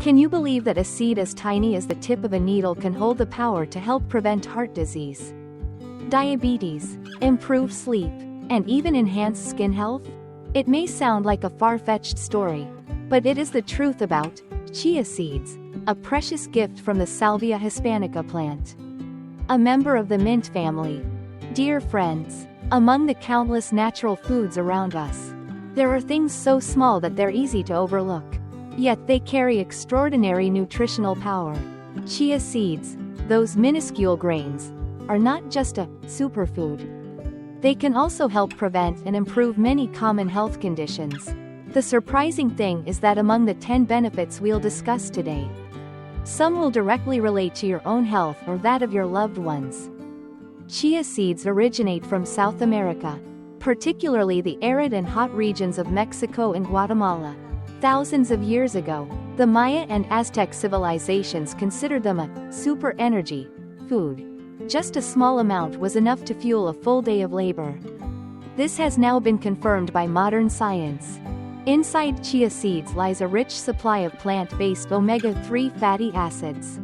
Can you believe that a seed as tiny as the tip of a needle can hold the power to help prevent heart disease, diabetes, improve sleep, and even enhance skin health? It may sound like a far-fetched story, but it is the truth about chia seeds, a precious gift from the Salvia hispanica plant, a member of the mint family. Dear friends, among the countless natural foods around us, there are things so small that they're easy to overlook. Yet they carry extraordinary nutritional power. Chia seeds, those minuscule grains, are not just a superfood. They can also help prevent and improve many common health conditions. The surprising thing is that among the 10 benefits we'll discuss today, some will directly relate to your own health or that of your loved ones. Chia seeds originate from South America, particularly the arid and hot regions of Mexico and Guatemala. Thousands of years ago, the Maya and Aztec civilizations considered them a super energy food. Just a small amount was enough to fuel a full day of labor. This has now been confirmed by modern science. Inside chia seeds lies a rich supply of plant-based omega-3 fatty acids,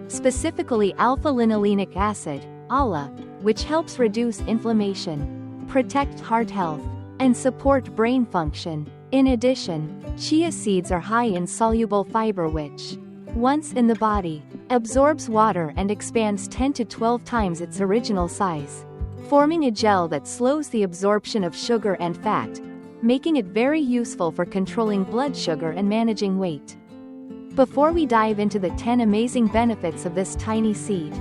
specifically alpha-linolenic acid, ALA, which helps reduce inflammation, protect heart health, and support brain function. In addition, chia seeds are high in soluble fiber which, once in the body, absorbs water and expands 10 to 12 times its original size, forming a gel that slows the absorption of sugar and fat, making it very useful for controlling blood sugar and managing weight. Before we dive into the 10 amazing benefits of this tiny seed,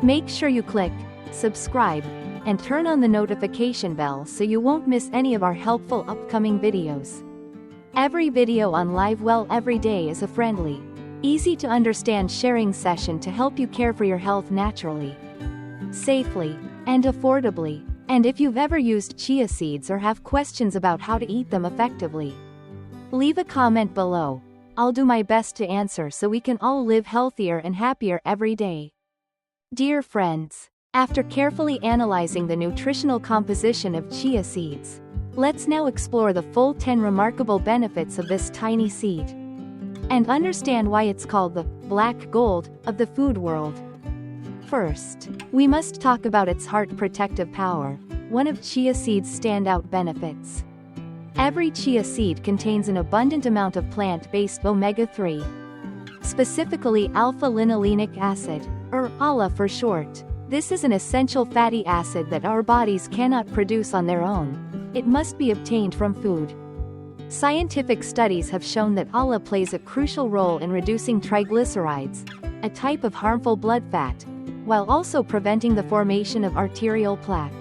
make sure you click subscribe and turn on the notification bell so you won't miss any of our helpful upcoming videos. Every video on Live Well Every Day is a friendly, easy to understand sharing session to help you care for your health naturally, safely, and affordably. And if you've ever used chia seeds or have questions about how to eat them effectively, leave a comment below. I'll do my best to answer so we can all live healthier and happier every day. Dear friends, after carefully analyzing the nutritional composition of chia seeds, let's now explore the full 10 remarkable benefits of this tiny seed, and understand why it's called the black gold of the food world. First, we must talk about its heart protective power, one of chia seeds' standout benefits. Every chia seed contains an abundant amount of plant-based omega-3, specifically alpha-linolenic acid, or ALA for short. This is an essential fatty acid that our bodies cannot produce on their own. It must be obtained from food. Scientific studies have shown that ALA plays a crucial role in reducing triglycerides, a type of harmful blood fat, while also preventing the formation of arterial plaque.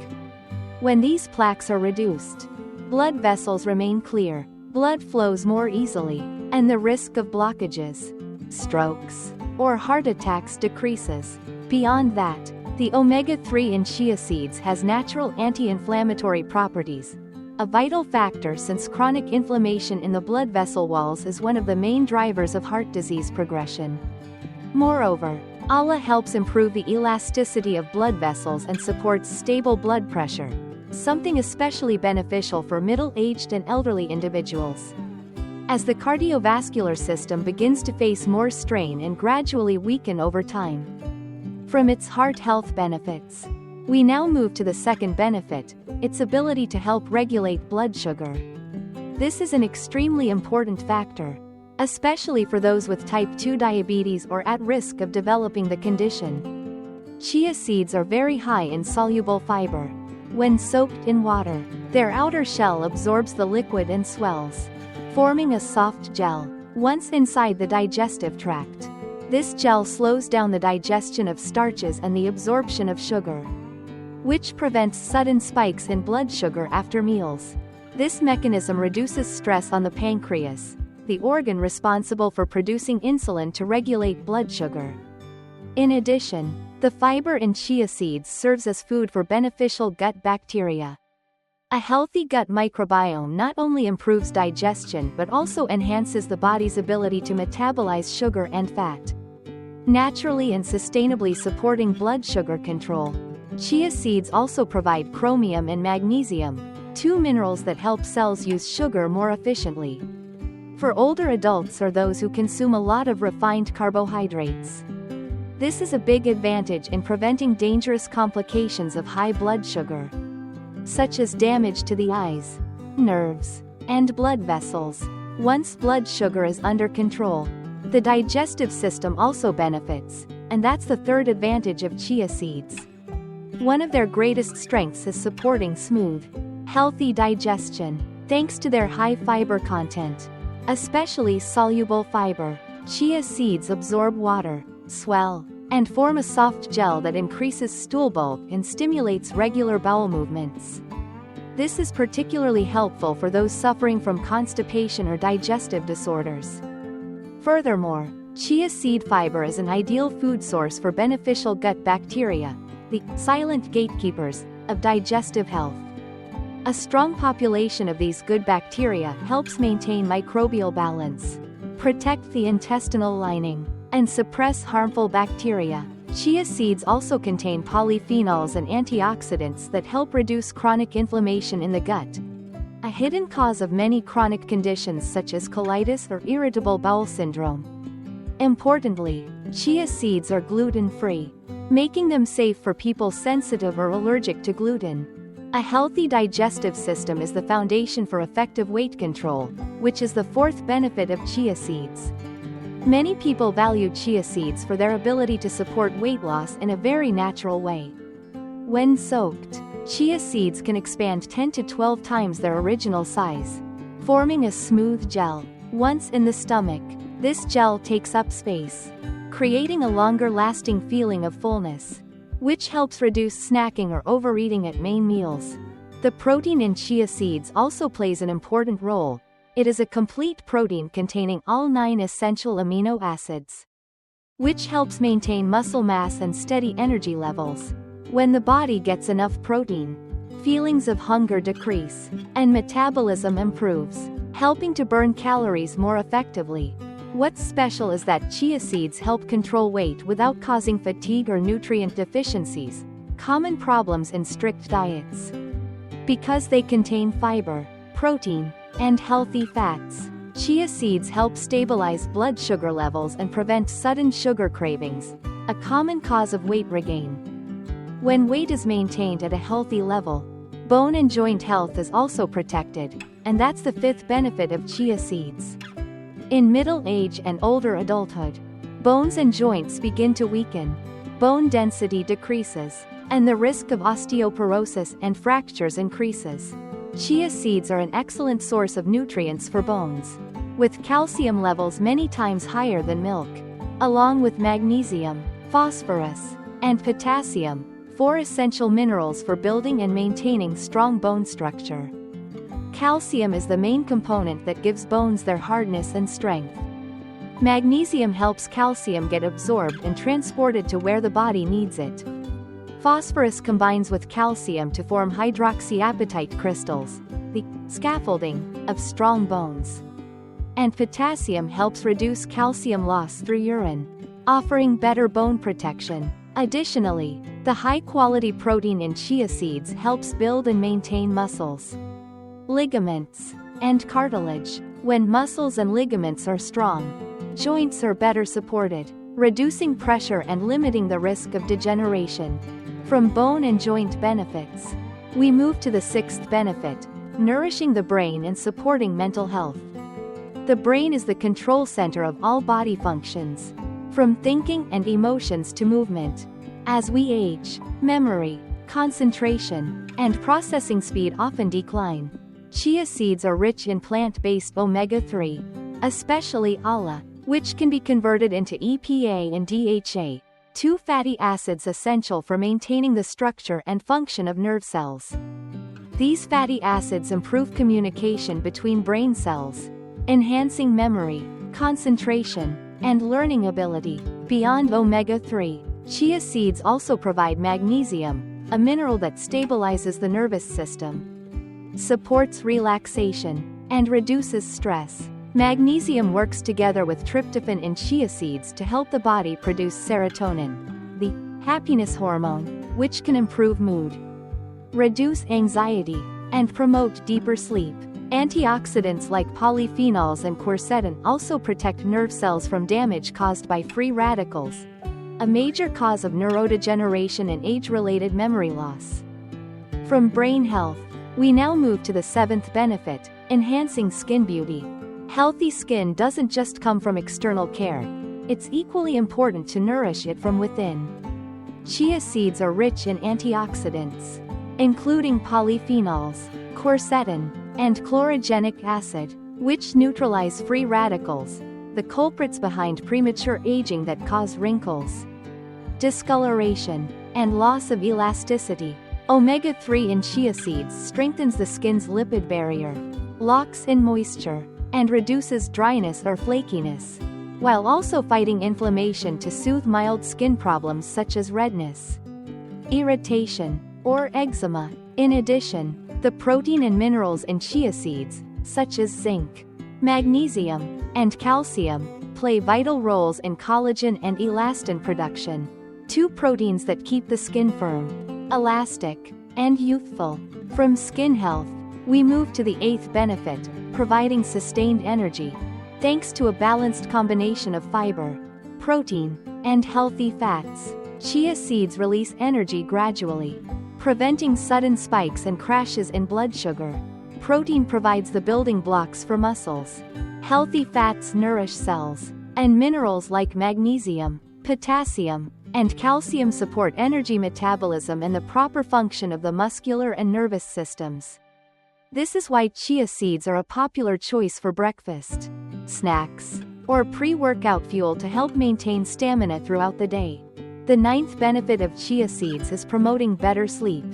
When these plaques are reduced, blood vessels remain clear, blood flows more easily, and the risk of blockages, strokes, or heart attacks decreases. Beyond that, the omega-3 in chia seeds has natural anti-inflammatory properties, a vital factor since chronic inflammation in the blood vessel walls is one of the main drivers of heart disease progression. Moreover, ALA helps improve the elasticity of blood vessels and supports stable blood pressure, something especially beneficial for middle-aged and elderly individuals. As the cardiovascular system begins to face more strain and gradually weaken over time. From its heart health benefits, we now move to the second benefit, its ability to help regulate blood sugar. This is an extremely important factor, especially for those with type 2 diabetes or at risk of developing the condition. Chia seeds are very high in soluble fiber. When soaked in water, their outer shell absorbs the liquid and swells, forming a soft gel. Once inside the digestive tract, this gel slows down the digestion of starches and the absorption of sugar, which prevents sudden spikes in blood sugar after meals. This mechanism reduces stress on the pancreas, the organ responsible for producing insulin to regulate blood sugar. In addition, the fiber in chia seeds serves as food for beneficial gut bacteria. A healthy gut microbiome not only improves digestion but also enhances the body's ability to metabolize sugar and fat, naturally and sustainably supporting blood sugar control. Chia seeds also provide chromium and magnesium, two minerals that help cells use sugar more efficiently. for older adults or those who consume a lot of refined carbohydrates. This is a big advantage in preventing dangerous complications of high blood sugar, such as damage to the eyes, nerves, and blood vessels. Once blood sugar is under control, the digestive system also benefits, and that's the third advantage of chia seeds. One of their greatest strengths is supporting smooth, healthy digestion, thanks to their high fiber content. Especially soluble fiber, chia seeds absorb water, swell, and form a soft gel that increases stool bulk and stimulates regular bowel movements. This is particularly helpful for those suffering from constipation or digestive disorders. Furthermore, chia seed fiber is an ideal food source for beneficial gut bacteria, the silent gatekeepers of digestive health. A strong population of these good bacteria helps maintain microbial balance, protect the intestinal lining, and suppress harmful bacteria. Chia seeds also contain polyphenols and antioxidants that help reduce chronic inflammation in the gut, a hidden cause of many chronic conditions such as colitis or irritable bowel syndrome. Importantly, chia seeds are gluten-free, making them safe for people sensitive or allergic to gluten. A healthy digestive system is the foundation for effective weight control, which is the fourth benefit of chia seeds. Many people value chia seeds for their ability to support weight loss in a very natural way. When soaked, chia seeds can expand 10 to 12 times their original size, forming a smooth gel. Once in the stomach, this gel takes up space, creating a longer-lasting feeling of fullness, which helps reduce snacking or overeating at main meals. The protein in chia seeds also plays an important role. It is a complete protein containing all 9 essential amino acids, which helps maintain muscle mass and steady energy levels. When the body gets enough protein, feelings of hunger decrease, and metabolism improves, helping to burn calories more effectively. What's special is that chia seeds help control weight without causing fatigue or nutrient deficiencies, common problems in strict diets. Because they contain fiber, protein, and healthy fats, chia seeds help stabilize blood sugar levels and prevent sudden sugar cravings, a common cause of weight regain. When weight is maintained at a healthy level, bone and joint health is also protected, and that's the fifth benefit of chia seeds. In middle age and older adulthood, bones and joints begin to weaken, bone density decreases, and the risk of osteoporosis and fractures increases. Chia seeds are an excellent source of nutrients for bones, with calcium levels many times higher than milk, along with magnesium, phosphorus, and potassium, 4 essential minerals for building and maintaining strong bone structure. Calcium is the main component that gives bones their hardness and strength. Magnesium helps calcium get absorbed and transported to where the body needs it. Phosphorus combines with calcium to form hydroxyapatite crystals, the scaffolding of strong bones. And potassium helps reduce calcium loss through urine, offering better bone protection. Additionally, the high-quality protein in chia seeds helps build and maintain muscles, ligaments, and cartilage. When muscles and ligaments are strong, joints are better supported, reducing pressure and limiting the risk of degeneration. From bone and joint benefits, we move to the sixth benefit, nourishing the brain and supporting mental health. The brain is the control center of all body functions, from thinking and emotions to movement. As we age, memory, concentration, and processing speed often decline. Chia seeds are rich in plant-based omega-3, especially ALA, which can be converted into EPA and DHA, 2 fatty acids essential for maintaining the structure and function of nerve cells. These fatty acids improve communication between brain cells, enhancing memory, concentration, and learning ability. Beyond omega-3, chia seeds also provide magnesium, a mineral that stabilizes the nervous system, supports relaxation, and reduces stress. Magnesium works together with tryptophan in chia seeds to help the body produce serotonin, the happiness hormone, which can improve mood, reduce anxiety, and promote deeper sleep. Antioxidants like polyphenols and quercetin also protect nerve cells from damage caused by free radicals, a major cause of neurodegeneration and age-related memory loss. From brain health, we now move to the seventh benefit, enhancing skin beauty. Healthy skin doesn't just come from external care. It's equally important to nourish it from within. Chia seeds are rich in antioxidants, including polyphenols, quercetin, and chlorogenic acid, which neutralize free radicals, the culprits behind premature aging that cause wrinkles, discoloration, and loss of elasticity. Omega-3 in chia seeds strengthens the skin's lipid barrier, locks in moisture, and reduces dryness or flakiness, while also fighting inflammation to soothe mild skin problems such as redness, irritation, or eczema. In addition, the protein and minerals in chia seeds, such as zinc, magnesium, and calcium, play vital roles in collagen and elastin production, two proteins that keep the skin firm, elastic, and youthful. From skin health, we move to the eighth benefit, providing sustained energy. Thanks to a balanced combination of fiber, protein, and healthy fats, chia seeds release energy gradually, preventing sudden spikes and crashes in blood sugar. Protein provides the building blocks for muscles. Healthy fats nourish cells, and minerals like magnesium, potassium, and calcium support energy metabolism and the proper function of the muscular and nervous systems. This is why chia seeds are a popular choice for breakfast, snacks, or pre-workout fuel to help maintain stamina throughout the day. The ninth benefit of chia seeds is promoting better sleep.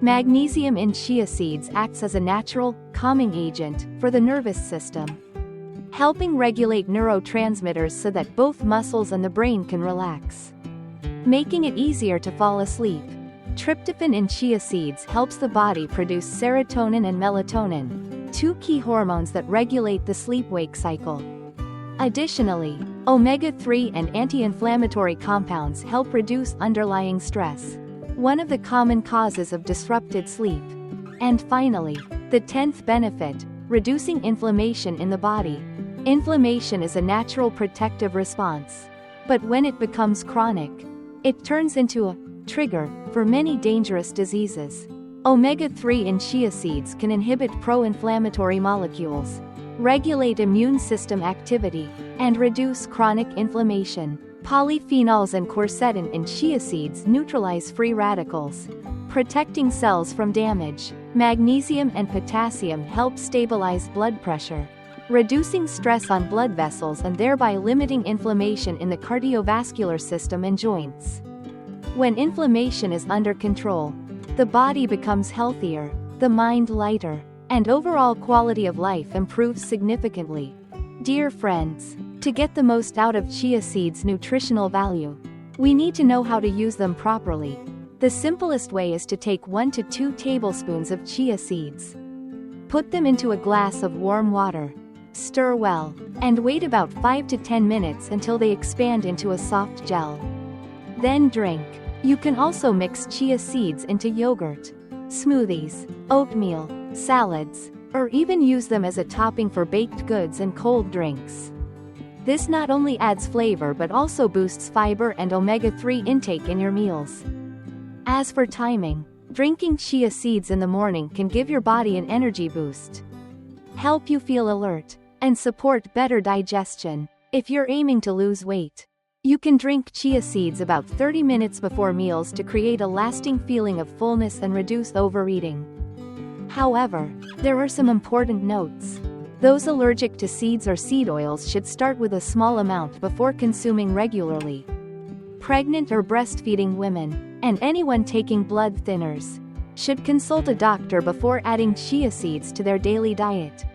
Magnesium in chia seeds acts as a natural, calming agent for the nervous system, helping regulate neurotransmitters so that both muscles and the brain can relax, making it easier to fall asleep. Tryptophan in chia seeds helps the body produce serotonin and melatonin, two key hormones that regulate the sleep-wake cycle. Additionally, omega-3 and anti-inflammatory compounds help reduce underlying stress, one of the common causes of disrupted sleep. And finally, the 10th benefit, reducing inflammation in the body. Inflammation is a natural protective response, but when it becomes chronic, it turns into a trigger for many dangerous diseases. Omega-3 in chia seeds can inhibit pro-inflammatory molecules, regulate immune system activity, and reduce chronic inflammation. Polyphenols and quercetin in chia seeds neutralize free radicals, protecting cells from damage. Magnesium and potassium help stabilize blood pressure, reducing stress on blood vessels and thereby limiting inflammation in the cardiovascular system and joints. When inflammation is under control, the body becomes healthier, the mind lighter, and overall quality of life improves significantly. Dear friends, to get the most out of chia seeds' nutritional value, we need to know how to use them properly. The simplest way is to take 1 to 2 tablespoons of chia seeds. Put them into a glass of warm water. Stir well, and wait about 5 to 10 minutes until they expand into a soft gel. Then drink. You can also mix chia seeds into yogurt, smoothies, oatmeal, salads, or even use them as a topping for baked goods and cold drinks. This not only adds flavor but also boosts fiber and omega-3 intake in your meals. As for timing, drinking chia seeds in the morning can give your body an energy boost, help you feel alert, and support better digestion. If you're aiming to lose weight, you can drink chia seeds about 30 minutes before meals to create a lasting feeling of fullness and reduce overeating. However, there are some important notes. Those allergic to seeds or seed oils should start with a small amount before consuming regularly. Pregnant or breastfeeding women, and anyone taking blood thinners, should consult a doctor before adding chia seeds to their daily diet.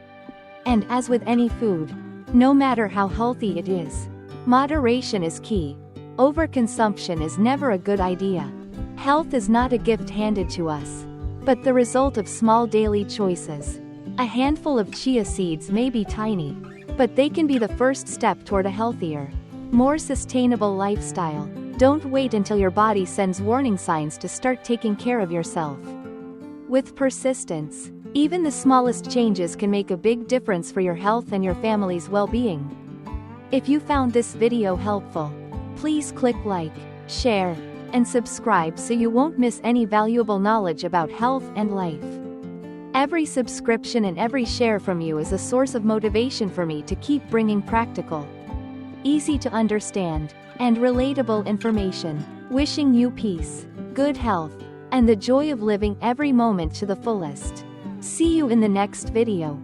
And as with any food, no matter how healthy it is, moderation is key. Overconsumption is never a good idea. Health is not a gift handed to us, but the result of small daily choices. A handful of chia seeds may be tiny, but they can be the first step toward a healthier, more sustainable lifestyle. Don't wait until your body sends warning signs to start taking care of yourself. With persistence, Even the smallest changes can make a big difference for your health and your family's well-being. If you found this video helpful, please click like, share, and subscribe so you won't miss any valuable knowledge about health and life. Every subscription and every share from you is a source of motivation for me to keep bringing practical, easy to understand, and relatable information. Wishing you peace, good health, and the joy of living every moment to the fullest. See you in the next video.